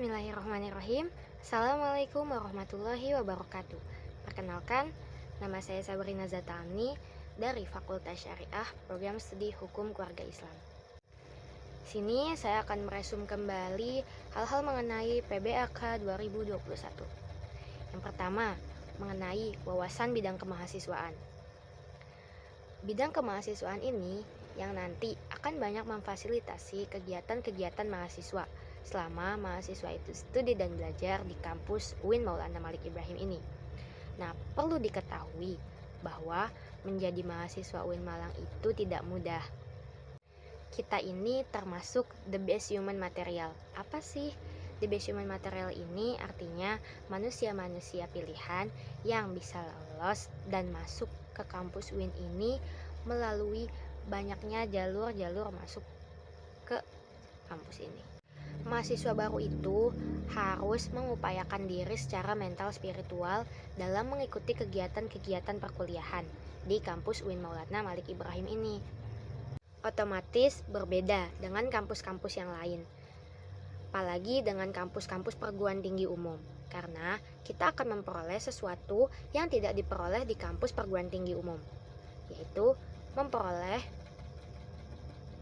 Bismillahirrahmanirrahim. Assalamualaikum warahmatullahi wabarakatuh. Perkenalkan, nama saya Sabrina Zatani dari Fakultas Syariah Program Studi Hukum Keluarga Islam. Sini saya akan meresum kembali hal-hal mengenai PBAK 2021. Yang pertama, mengenai wawasan bidang kemahasiswaan. Bidang kemahasiswaan ini yang nanti akan banyak memfasilitasi kegiatan-kegiatan mahasiswa selama mahasiswa itu studi dan belajar di kampus UIN Maulana Malik Ibrahim ini. Nah, perlu diketahui bahwa menjadi mahasiswa UIN Malang itu tidak mudah. Kita ini termasuk the best human material. Apa sih the best human material ini? Artinya manusia-manusia pilihan yang bisa lolos dan masuk ke kampus UIN ini melalui banyaknya jalur-jalur masuk ke kampus ini. Mahasiswa baru itu harus mengupayakan diri secara mental spiritual dalam mengikuti kegiatan-kegiatan perkuliahan di kampus UIN Maulana Malik Ibrahim ini. Otomatis berbeda dengan kampus-kampus yang lain, apalagi dengan kampus-kampus perguruan tinggi umum, karena kita akan memperoleh sesuatu yang tidak diperoleh di kampus perguruan tinggi umum, yaitu memperoleh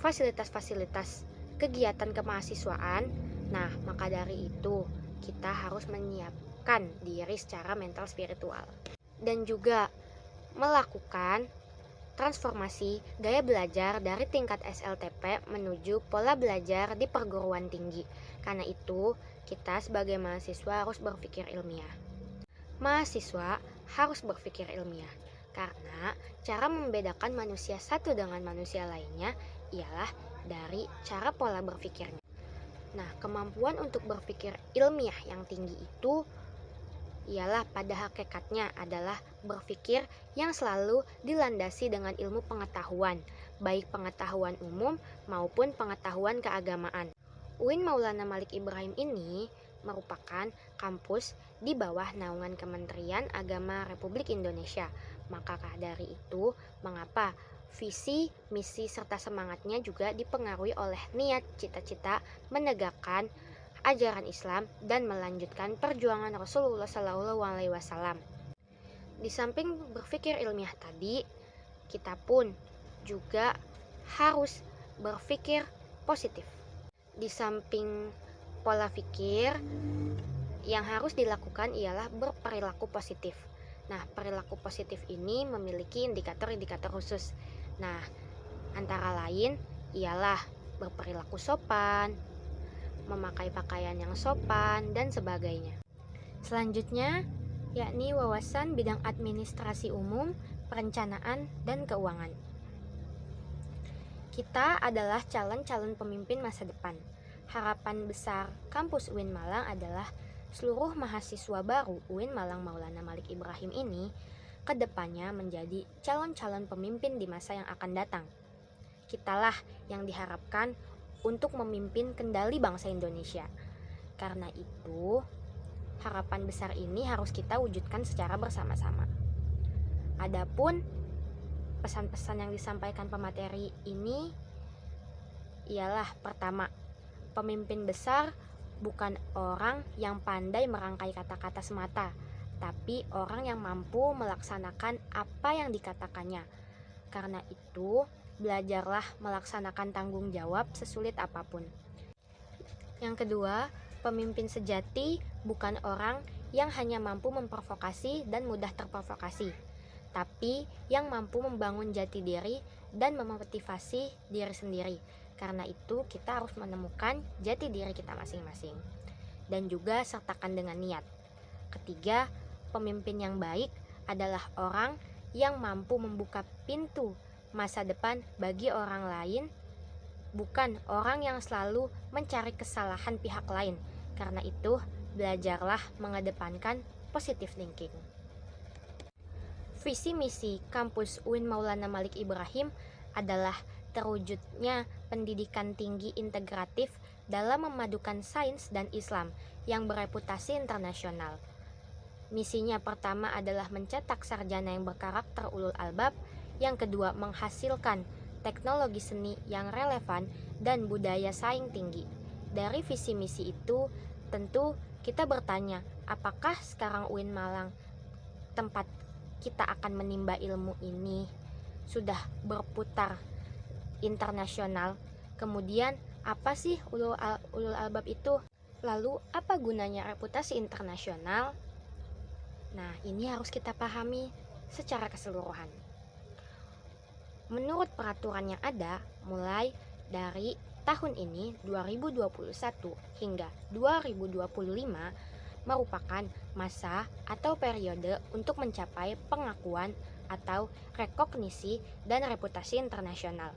fasilitas-fasilitas kegiatan kemahasiswaan. Nah, maka dari itu kita harus menyiapkan diri secara mental spiritual dan juga melakukan transformasi gaya belajar dari tingkat SLTP menuju pola belajar di perguruan tinggi. Karena itu, kita sebagai mahasiswa harus berpikir ilmiah. Mahasiswa harus berpikir ilmiah karena cara membedakan manusia satu dengan manusia lainnya ialah dari cara pola berpikirnya. Nah, kemampuan untuk berpikir ilmiah yang tinggi itu ialah pada hakikatnya adalah berpikir yang selalu dilandasi dengan ilmu pengetahuan, baik pengetahuan umum maupun pengetahuan keagamaan. UIN Maulana Malik Ibrahim ini merupakan kampus di bawah naungan Kementerian Agama Republik Indonesia. Maka dari itu, mengapa visi, misi, serta semangatnya juga dipengaruhi oleh niat cita-cita menegakkan ajaran Islam dan melanjutkan perjuangan Rasulullah SAW. Di samping berpikir ilmiah tadi, kita pun juga harus berpikir positif. Di samping pola pikir, yang harus dilakukan ialah berperilaku positif. Nah, perilaku positif ini memiliki indikator-indikator khusus. Nah, antara lain ialah berperilaku sopan, memakai pakaian yang sopan, dan sebagainya. Selanjutnya, yakni wawasan bidang administrasi umum, perencanaan, dan keuangan. Kita adalah calon-calon pemimpin masa depan. Harapan besar kampus UIN Malang adalah seluruh mahasiswa baru UIN Malang Maulana Malik Ibrahim ini kedepannya menjadi calon-calon pemimpin di masa yang akan datang. Kitalah yang diharapkan untuk memimpin kendali bangsa Indonesia. Karena itu, harapan besar ini harus kita wujudkan secara bersama-sama. Adapun pesan-pesan yang disampaikan pemateri ini ialah pertama, pemimpin besar bukan orang yang pandai merangkai kata-kata semata, tapi orang yang mampu melaksanakan apa yang dikatakannya. Karena itu, belajarlah melaksanakan tanggung jawab sesulit apapun. Yang kedua, pemimpin sejati bukan orang yang hanya mampu memprovokasi dan mudah terprovokasi, tapi yang mampu membangun jati diri dan memotivasi diri sendiri. Karena itu, kita harus menemukan jati diri kita masing-masing dan juga sertakan dengan niat. Ketiga, pemimpin yang baik adalah orang yang mampu membuka pintu masa depan bagi orang lain, bukan orang yang selalu mencari kesalahan pihak lain. Karena itu, belajarlah mengedepankan positive thinking. Visi misi kampus UIN Maulana Malik Ibrahim adalah terwujudnya pendidikan tinggi integratif dalam memadukan sains dan Islam yang bereputasi internasional. Misinya pertama adalah mencetak sarjana yang berkarakter ulul albab, yang kedua menghasilkan teknologi seni yang relevan dan budaya saing tinggi. Dari visi misi itu Tentu kita bertanya, apakah sekarang UIN Malang, tempat kita akan menimba ilmu ini, sudah berputar internasional? Kemudian apa sih ulul albab itu? Lalu apa gunanya reputasi internasional? Nah, ini harus kita pahami secara keseluruhan. Menurut peraturan yang ada, mulai dari tahun ini 2021 hingga 2025 merupakan masa atau periode untuk mencapai pengakuan atau rekognisi dan reputasi internasional.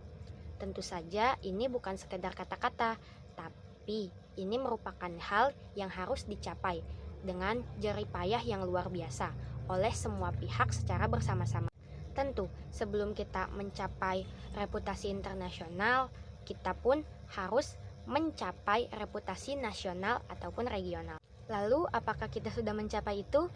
Tentu saja ini bukan sekedar kata-kata, tapi ini merupakan hal yang harus dicapai dengan jerih payah yang luar biasa oleh semua pihak secara bersama-sama. Tentu, sebelum kita mencapai reputasi internasional, kita pun harus mencapai reputasi nasional ataupun regional. Lalu, apakah kita sudah mencapai itu?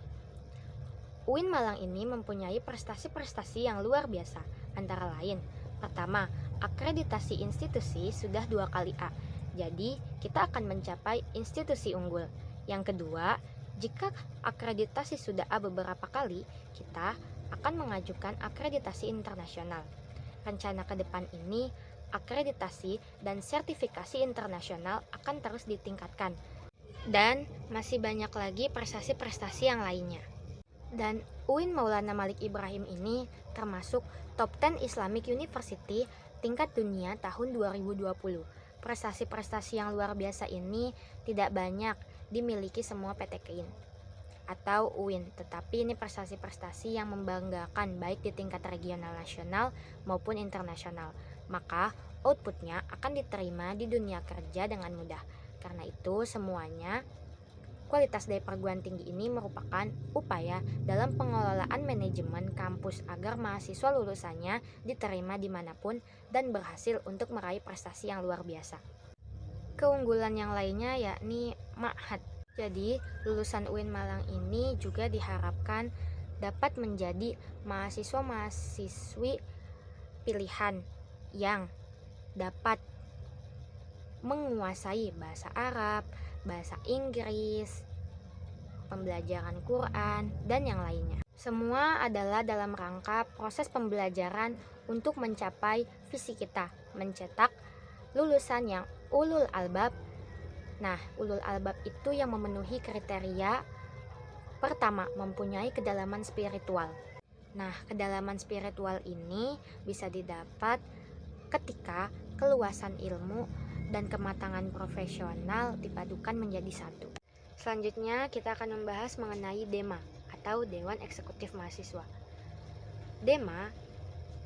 UIN Malang ini mempunyai prestasi-prestasi yang luar biasa, antara lain, pertama, akreditasi institusi sudah 2 kali A, jadi kita akan mencapai institusi unggul. Yang kedua, jika akreditasi sudah A beberapa kali, kita akan mengajukan akreditasi internasional. Rencana ke depan ini, akreditasi dan sertifikasi internasional akan terus ditingkatkan. Dan masih banyak lagi prestasi-prestasi yang lainnya. Dan UIN Maulana Malik Ibrahim ini termasuk Top 10 Islamic University tingkat dunia tahun 2020. Prestasi-prestasi yang luar biasa ini tidak banyak dimiliki semua PTKIN atau UIN, tetapi ini prestasi-prestasi yang membanggakan baik di tingkat regional nasional maupun internasional. Maka outputnya akan diterima di dunia kerja dengan mudah. Karena itu semuanya, kualitas dari perguruan tinggi ini merupakan upaya dalam pengelolaan manajemen kampus agar mahasiswa lulusannya diterima dimanapun dan berhasil untuk meraih prestasi yang luar biasa. Keunggulan yang lainnya yakni ma'had. Jadi, lulusan UIN Malang ini juga diharapkan dapat menjadi mahasiswa-mahasiswi pilihan yang dapat menguasai bahasa Arab, bahasa Inggris, pembelajaran Quran, dan yang lainnya. Semua adalah dalam rangka proses pembelajaran untuk mencapai visi kita, mencetak lulusan yang ulul albab. Nah, ulul albab itu yang memenuhi kriteria pertama, mempunyai kedalaman spiritual. Nah, kedalaman spiritual ini bisa didapat ketika keluasan ilmu dan kematangan profesional dipadukan menjadi satu. Selanjutnya, kita akan membahas mengenai DEMA atau Dewan Eksekutif Mahasiswa. DEMA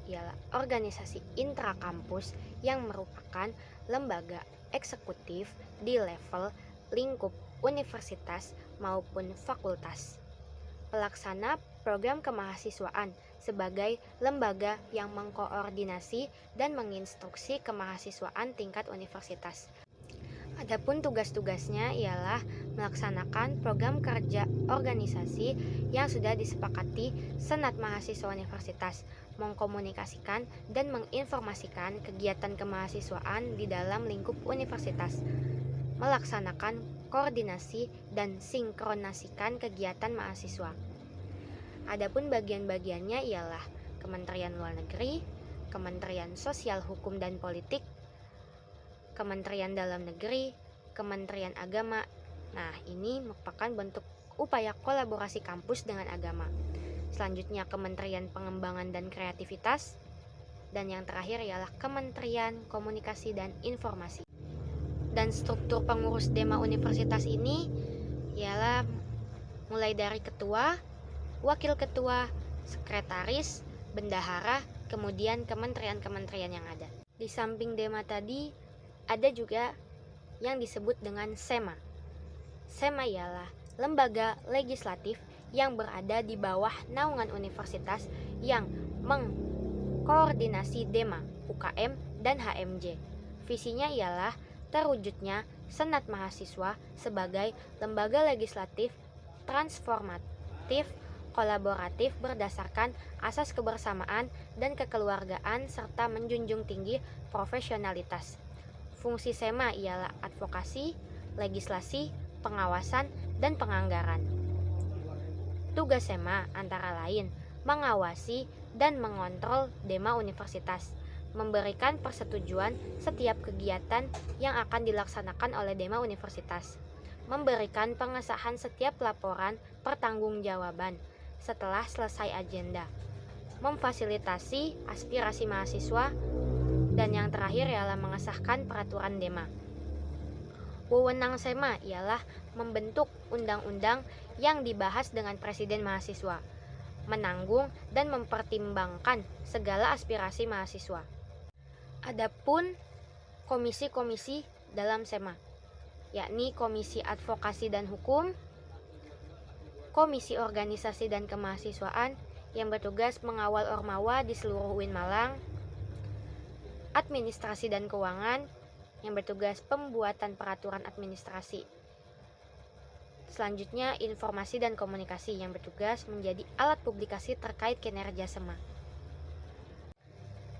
ialah organisasi intrakampus yang merupakan lembaga eksekutif di level lingkup universitas maupun fakultas. Pelaksana program kemahasiswaan sebagai lembaga yang mengkoordinasi dan menginstruksi kemahasiswaan tingkat universitas. Adapun tugas-tugasnya ialah melaksanakan program kerja organisasi yang sudah disepakati Senat Mahasiswa Universitas, mengkomunikasikan dan menginformasikan kegiatan kemahasiswaan di dalam lingkup universitas, melaksanakan koordinasi dan sinkronasikan kegiatan mahasiswa. Adapun bagian-bagiannya ialah Kementerian Luar Negeri, Kementerian Sosial Hukum dan Politik, Kementerian Dalam Negeri, Kementerian Agama. Nah, ini merupakan bentuk upaya kolaborasi kampus dengan agama. Selanjutnya Kementerian Pengembangan dan Kreativitas, dan yang terakhir ialah Kementerian Komunikasi dan Informasi. Dan struktur pengurus DEMA universitas ini ialah mulai dari ketua, wakil ketua, sekretaris, bendahara, kemudian kementerian-kementerian yang ada. Di samping DEMA tadi, ada juga yang disebut dengan SEMA. SEMA ialah lembaga legislatif yang berada di bawah naungan universitas yang mengkoordinasi DEMA, UKM, dan HMJ. Visinya ialah terwujudnya Senat Mahasiswa sebagai lembaga legislatif transformatif, kolaboratif berdasarkan asas kebersamaan dan kekeluargaan serta menjunjung tinggi profesionalitas. Fungsi SEMA ialah advokasi, legislasi, pengawasan, dan penganggaran. Tugas SEMA antara lain mengawasi dan mengontrol DEMA universitas, memberikan persetujuan setiap kegiatan yang akan dilaksanakan oleh DEMA universitas, memberikan pengesahan setiap laporan pertanggungjawaban setelah selesai agenda, memfasilitasi aspirasi mahasiswa, dan yang terakhir ialah mengesahkan peraturan DEMA. Wewenang SEMA ialah membentuk undang-undang yang dibahas dengan presiden mahasiswa, menanggung dan mempertimbangkan segala aspirasi mahasiswa. Adapun komisi-komisi dalam SEMA, yakni Komisi Advokasi dan Hukum, Komisi Organisasi dan Kemahasiswaan yang bertugas mengawal Ormawa di seluruh UIN Malang, Administrasi dan Keuangan yang bertugas pembuatan peraturan administrasi. Selanjutnya, Informasi dan Komunikasi yang bertugas menjadi alat publikasi terkait kinerja SEMA.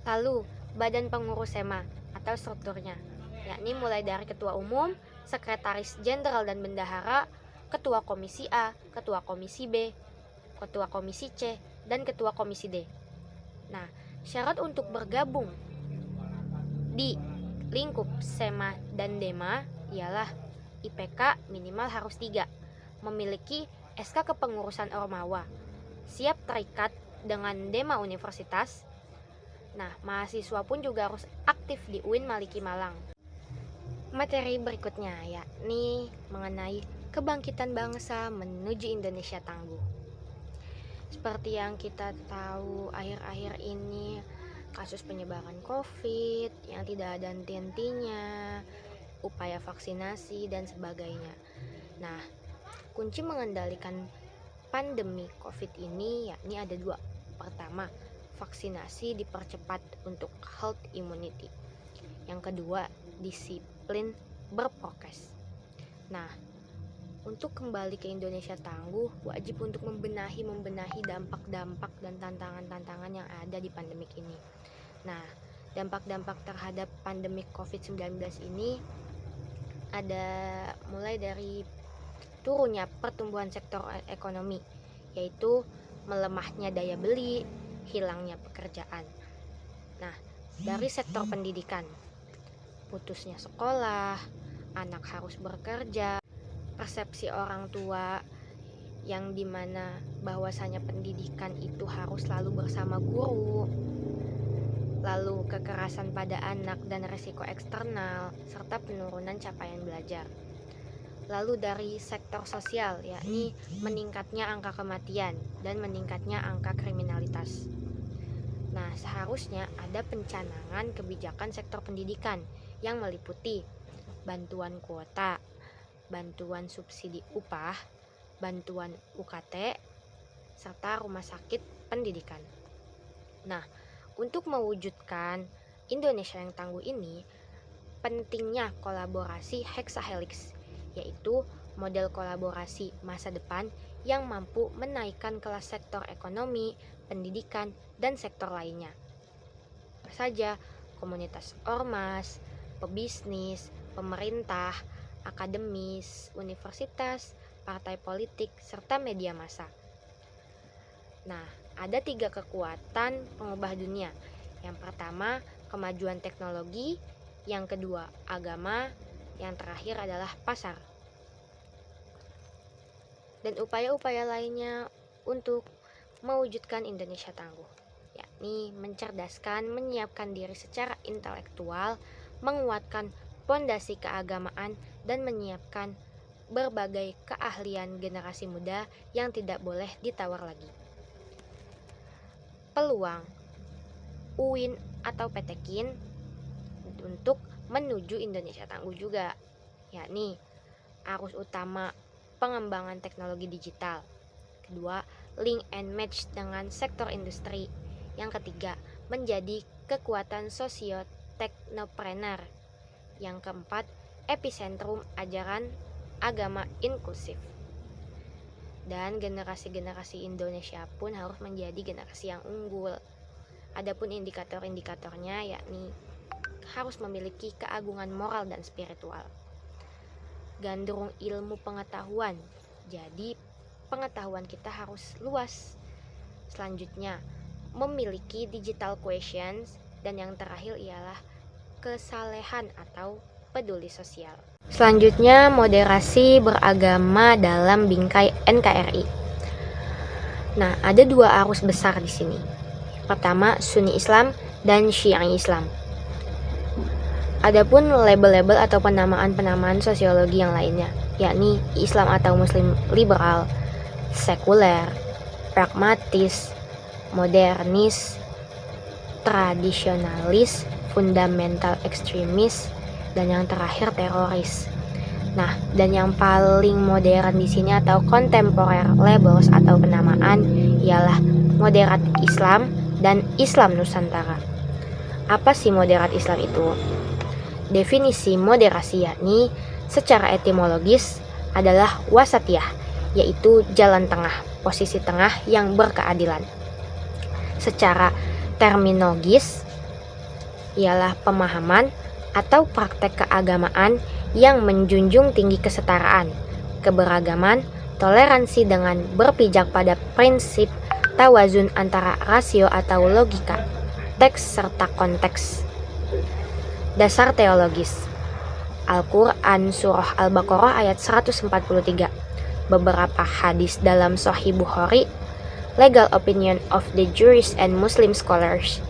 Lalu, Badan Pengurus SEMA atau strukturnya, yakni mulai dari Ketua Umum, Sekretaris Jenderal dan Bendahara, Ketua Komisi A, Ketua Komisi B, Ketua Komisi C, dan Ketua Komisi D. Nah, syarat untuk bergabung di lingkup SEMA dan DEMA ialah IPK minimal harus 3, memiliki SK kepengurusan Ormawa, siap terikat dengan DEMA universitas. Nah, mahasiswa pun juga harus aktif di UIN Maliki Malang. Materi berikutnya yakni mengenai kebangkitan bangsa menuju Indonesia tangguh. Seperti yang kita tahu, akhir-akhir ini kasus penyebaran COVID yang tidak ada henti-hentinya, upaya vaksinasi dan sebagainya. Nah, kunci mengendalikan pandemi COVID ini yakni ada 2. Pertama, vaksinasi dipercepat untuk herd immunity. Yang kedua, disiplin berprokes. Nah, untuk kembali ke Indonesia tangguh, wajib untuk membenahi dampak-dampak dan tantangan-tantangan yang ada di pandemik ini. Nah, dampak-dampak terhadap pandemik COVID-19 ini ada mulai dari turunnya pertumbuhan sektor ekonomi, yaitu melemahnya daya beli, hilangnya pekerjaan. Nah, dari sektor pendidikan, putusnya sekolah, anak harus bekerja, persepsi orang tua yang dimana bahwasanya pendidikan itu harus selalu bersama guru, lalu kekerasan pada anak dan resiko eksternal, serta penurunan capaian belajar. Lalu dari sektor sosial, yakni meningkatnya angka kematian dan meningkatnya angka kriminalitas. Nah, seharusnya ada pencanangan kebijakan sektor pendidikan yang meliputi bantuan kuota, bantuan subsidi upah, bantuan UKT, serta rumah sakit pendidikan. Nah, untuk mewujudkan Indonesia yang tangguh ini, pentingnya kolaborasi hexahelix, yaitu model kolaborasi masa depan yang mampu menaikkan kelas sektor ekonomi, pendidikan, dan sektor lainnya. Apa saja komunitas ormas, pebisnis, pemerintah, akademis, universitas, partai politik, serta media massa. Nah, ada 3 kekuatan pengubah dunia. Yang pertama, kemajuan teknologi. Yang kedua, agama. Yang terakhir adalah pasar. Dan upaya-upaya lainnya untuk mewujudkan Indonesia tangguh, yakni mencerdaskan, menyiapkan diri secara intelektual, menguatkan pondasi keagamaan, dan menyiapkan berbagai keahlian generasi muda yang tidak boleh ditawar lagi. Peluang UIN atau PTKIN untuk menuju Indonesia tangguh juga, yakni arus utama pengembangan teknologi digital. Kedua, link and match dengan sektor industri. Yang ketiga, menjadi kekuatan sosio-teknopreneur. Yang keempat, epicentrum ajaran agama inklusif. Dan generasi-generasi Indonesia pun harus menjadi generasi yang unggul. Adapun indikator-indikatornya yakni harus memiliki keagungan moral dan spiritual. gandrung ilmu pengetahuan. Jadi pengetahuan kita harus luas. Selanjutnya, memiliki digital questions, dan yang terakhir ialah kesalehan atau peduli sosial. Selanjutnya, moderasi beragama dalam bingkai NKRI. Nah, ada dua arus besar di sini. Pertama, Sunni Islam dan Syiah Islam. Adapun label-label atau penamaan-penamaan sosiologi yang lainnya, yakni Islam atau Muslim liberal, sekuler, pragmatis, modernis, tradisionalis, fundamental ekstremis, dan yang terakhir teroris. Nah, dan yang paling modern di sini atau kontemporer labels atau penamaan ialah moderat Islam dan Islam Nusantara. Apa sih moderat Islam itu? Definisi moderasi yakni secara etimologis adalah wasatiyah, yaitu jalan tengah, posisi tengah yang berkeadilan. Secara terminologis ialah pemahaman atau praktek keagamaan yang menjunjung tinggi kesetaraan, keberagaman, toleransi dengan berpijak pada prinsip tawazun antara rasio atau logika, teks serta konteks. Dasar teologis. Al-Quran Surah Al-Baqarah ayat 143. Beberapa hadis dalam Sahih Bukhari. Legal opinion of the Jewish and Muslim scholars.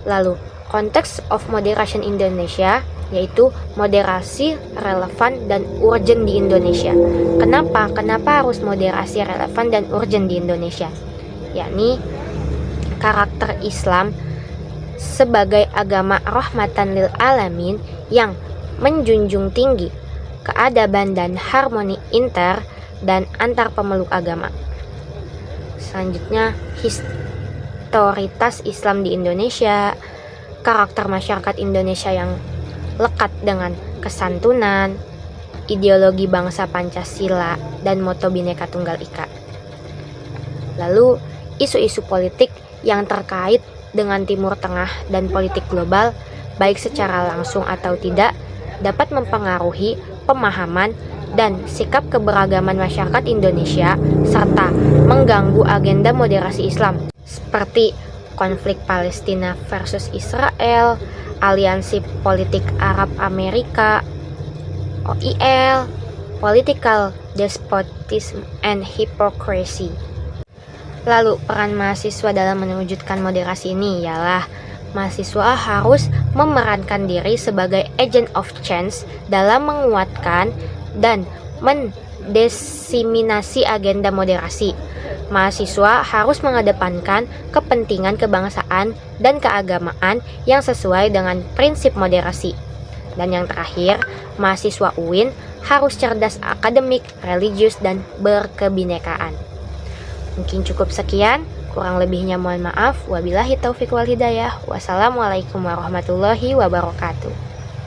Lalu, konteks of moderation Indonesia, yaitu moderasi relevan dan urgent di Indonesia. Kenapa harus moderasi relevan dan urgent di Indonesia? Yakni karakter Islam sebagai agama rahmatan lil alamin yang menjunjung tinggi keadaban dan harmoni inter dan antar pemeluk agama. Selanjutnya, historitas Islam di Indonesia, karakter masyarakat Indonesia yang lekat dengan kesantunan, ideologi bangsa Pancasila, dan moto Bhinneka Tunggal Ika. Lalu, isu-isu politik yang terkait dengan Timur Tengah dan politik global, baik secara langsung atau tidak, dapat mempengaruhi pemahaman dan sikap keberagaman masyarakat Indonesia serta mengganggu agenda moderasi Islam, seperti konflik Palestina versus Israel, aliansi politik Arab Amerika, OIL, political despotism and hypocrisy. Lalu, peran mahasiswa dalam mewujudkan moderasi ini ialah mahasiswa harus memerankan diri sebagai agent of change dalam menguatkan dan mendesiminasi agenda moderasi. Mahasiswa harus mengedepankan kepentingan kebangsaan dan keagamaan yang sesuai dengan prinsip moderasi. Dan yang terakhir, mahasiswa UIN harus cerdas akademik, religius, dan berkebinekaan. Mungkin cukup sekian, kurang lebihnya mohon maaf. Wabillahi taufiq wal hidayah. Wassalamualaikum warahmatullahi wabarakatuh.